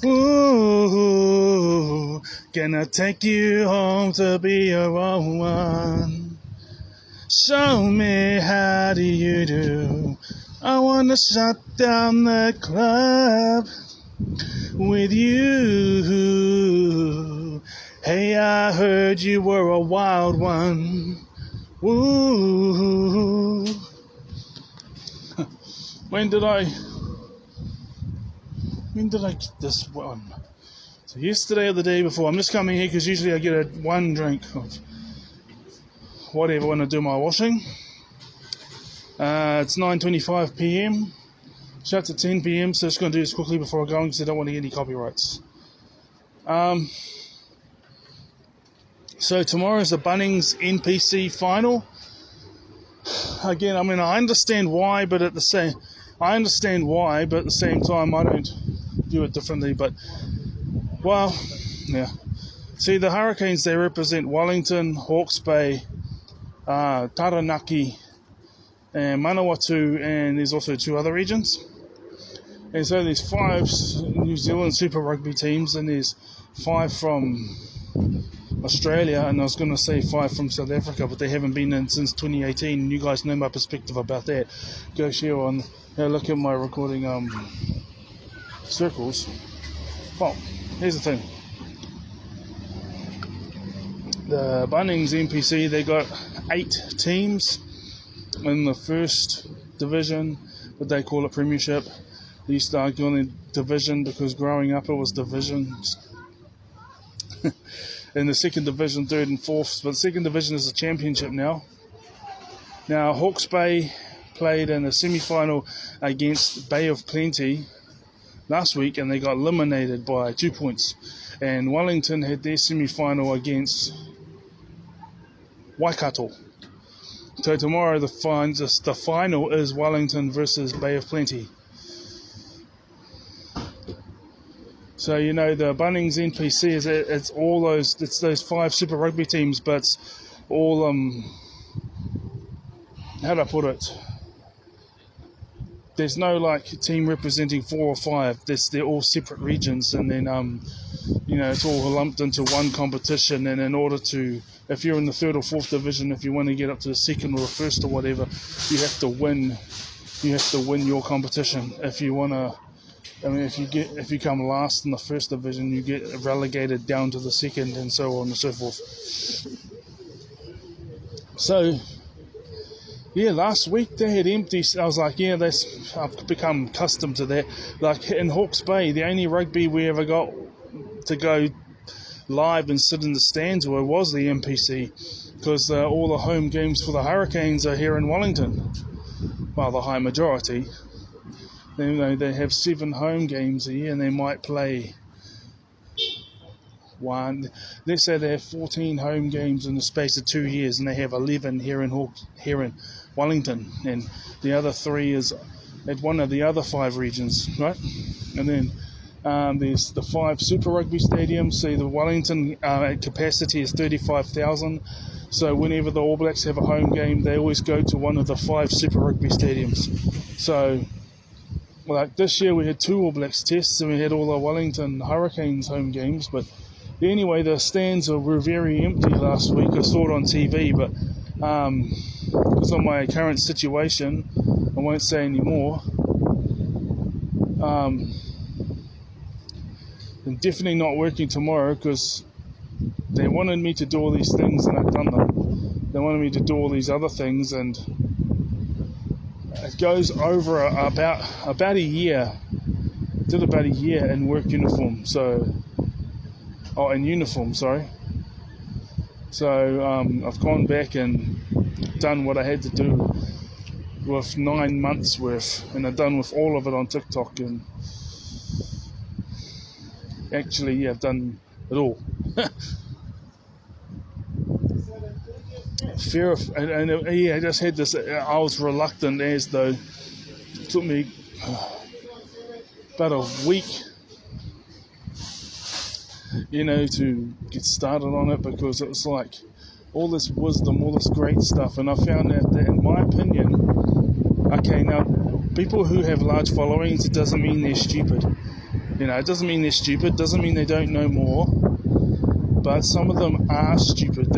Ooh, gonna take you home to be your own one. Show me how do you do. I wanna shut down the club with you. Hey, I heard you were a wild one. Ooh. When did I get this one? So yesterday or the day before. I'm just coming here because usually I get one drink of whatever when I do my washing. It's 9:25 p.m. Shuts at 10 p.m. So just going to do this quickly before I go on because I don't want to get any copyrights. So tomorrow is the Bunnings NPC final. Again, I mean, I understand why, but at the same time, I don't do it differently. But, well, yeah. See, the Hurricanes, they represent Wellington, Hawke's Bay, Taranaki, and Manawatu, and there's also 2 other regions. And so there's 5 New Zealand Super Rugby teams, and there's 5 from Australia, and I was going to say 5 from South Africa, but they haven't been in since 2018. You guys know my perspective about that. Go share on, look at my recording circles. Well, here's the thing. The Bunnings NPC, they got 8 teams in the first division, but they call it Premiership. They used to argue on the division because growing up it was divisions. In the second division, 3rd and 4th, but the second division is a championship now. Now, Hawke's Bay played in a semi-final against Bay of Plenty last week, and they got eliminated by 2 points. And Wellington had their semi-final against Waikato. So tomorrow the final is Wellington versus Bay of Plenty. So, you know, the Bunnings NPC it's those 5 Super Rugby teams, but it's all, how do I put it? There's no, like, team representing 4 or 5. They're all separate regions, and then, you know, it's all lumped into one competition, and in order to, if you're in the 3rd or 4th division, if you want to get up to the 2nd or the 1st or whatever, you have to win your competition. If you want to, I mean, if you come last in the 1st division, you get relegated down to the 2nd, and so on and so forth. So, yeah, last week they had empty. I was like, yeah, I've become accustomed to that. Like in Hawke's Bay, the only rugby we ever got to go live and sit in the stands was the NPC, because all the home games for the Hurricanes are here in Wellington. Well, the high majority. They have 7 home games a year, and they might play one. Let's say they have 14 home games in the space of 2 years, and they have 11 here in Wellington, and the other 3 is at one of the other 5 regions, right? And then there's the 5 Super Rugby stadiums. See, the Wellington capacity is 35,000. So whenever the All Blacks have a home game, they always go to one of the 5 Super Rugby stadiums. So, like this year, we had 2 All Blacks tests, and we had all the Wellington Hurricanes home games. But anyway, the stands were very empty last week. I saw it on TV, but because of my current situation, I won't say any more. I'm definitely not working tomorrow because they wanted me to do all these things, and I've done them. They wanted me to do all these other things, and it goes over about a year. Did about a year in work uniform, in uniform, sorry. So I've gone back and done what I had to do with 9 months worth, and I've done with all of it on TikTok, and actually, yeah, I've done it all. Fear of, and I just had this. I was reluctant, as though it took me about a week, to get started on it, because it was like all this wisdom, all this great stuff, and I found out that, in my opinion, okay, now people who have large followings, it doesn't mean they're stupid. You know, it doesn't mean they're stupid, doesn't mean they don't know more, but some of them are stupid.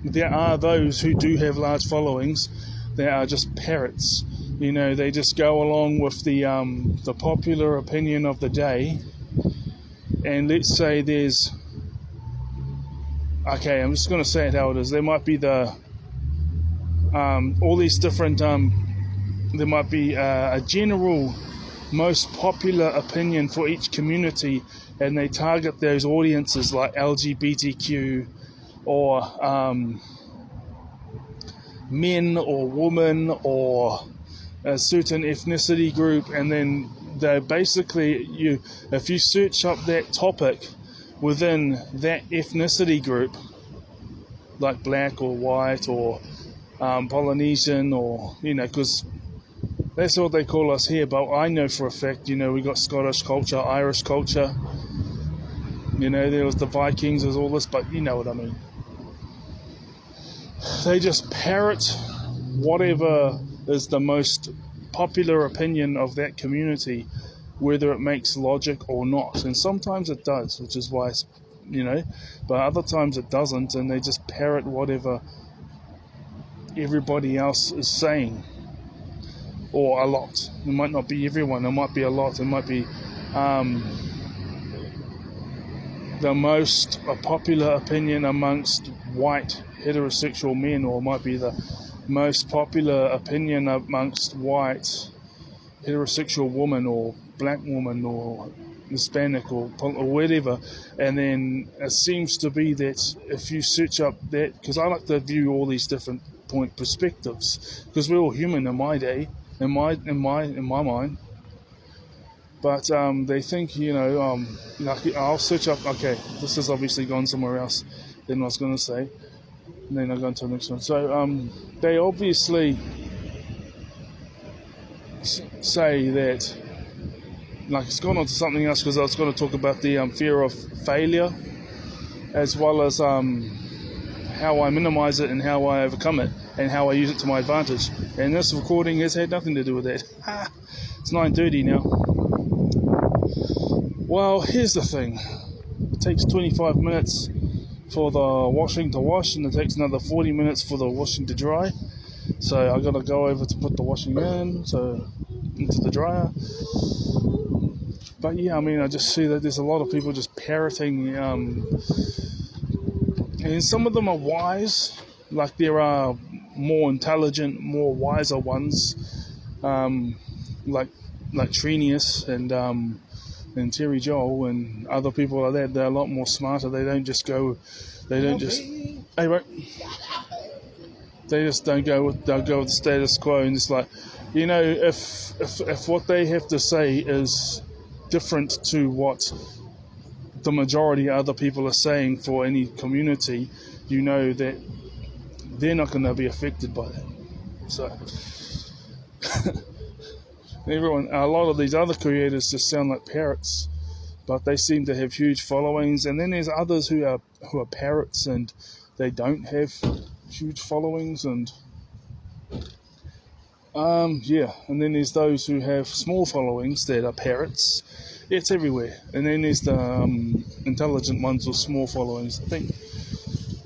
There are those who do have large followings that are just parrots. You know, they just go along with the popular opinion of the day. And let's say there's, okay, I'm just going to say it how it is. There might be all these different, there might be a general most popular opinion for each community, and they target those audiences like LGBTQ or men or women or a certain ethnicity group, and then they basically, if you search up that topic within that ethnicity group, like black or white or Polynesian, or, you know, because that's what they call us here, but I know for a fact, you know, we got Scottish culture, Irish culture, you know, there was the Vikings, there's all this, but you know what I mean. They just parrot whatever is the most popular opinion of that community, whether it makes logic or not. And sometimes it does, which is why, you know, but other times it doesn't, and they just parrot whatever everybody else is saying. Or a lot. It might not be everyone, it might be a lot. It might be the most popular opinion amongst white heterosexual men, or it might be the most popular opinion amongst white heterosexual women, or black woman, or Hispanic, or whatever. And then it seems to be that if you search up that, because I like to view all these different perspectives, because we're all human in my day, in my mind. But they think, you know, like I'll search up, okay, this has obviously gone somewhere else than I was going to say, and then I'll go into the next one. So they obviously say that, like, it's gone on to something else, because I was going to talk about the fear of failure, as well as how I minimize it and how I overcome it and how I use it to my advantage. And this recording has had nothing to do with that. It's 9:30 now. Well, here's the thing. It takes 25 minutes for the washing to wash, and it takes another 40 minutes for the washing to dry. So I gotta go over to put the washing into the dryer. But yeah, I mean, I just see that there's a lot of people just parroting, and some of them are wise. Like, there are more intelligent, more wiser ones, like Trinius and Terry Joel and other people like that. They're a lot more smarter. They don't just hey, right. They just don't go with, they'll go with the status quo, and it's like, you know, if what they have to say is different to what the majority of other people are saying for any community, you know that they're not going to be affected by that. So a lot of these other creators just sound like parrots, but they seem to have huge followings. And then there's others who are parrots and they don't have huge followings, and and then there's those who have small followings that are parrots. It's everywhere. And then there's the intelligent ones with small followings. I think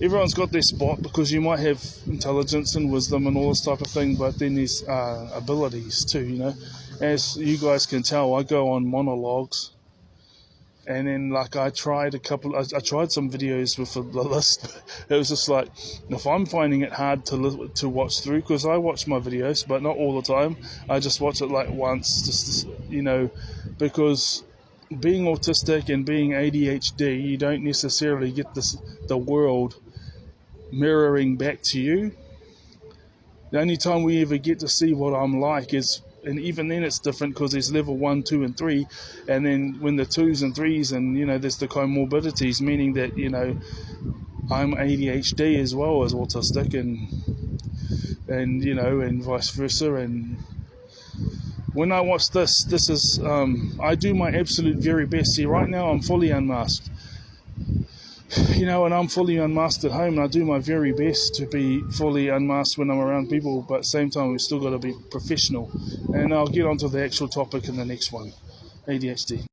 everyone's got their spot, because you might have intelligence and wisdom and all this type of thing, but then there's abilities too, you know. As you guys can tell, I go on monologues, and then, like, I tried some videos with the list. It was just like, if I'm finding it hard to watch through, because I watch my videos, but not all the time. I just watch it like once, just, you know, because being autistic and being ADHD, you don't necessarily get the world mirroring back to you. The only time we ever get to see what I'm like is, and even then it's different, because there's level 1, 2 and 3, and then when the 2s and 3s, and, you know, there's the comorbidities, meaning that, you know, I'm ADHD as well as autistic, and you know, and vice versa. And when I watch this is I do my absolute very best. See, right now I'm fully unmasked, you know, and I'm fully unmasked at home, and I do my very best to be fully unmasked when I'm around people, but at the same time we've still got to be professional. And I'll get onto the actual topic in the next one. ADHD.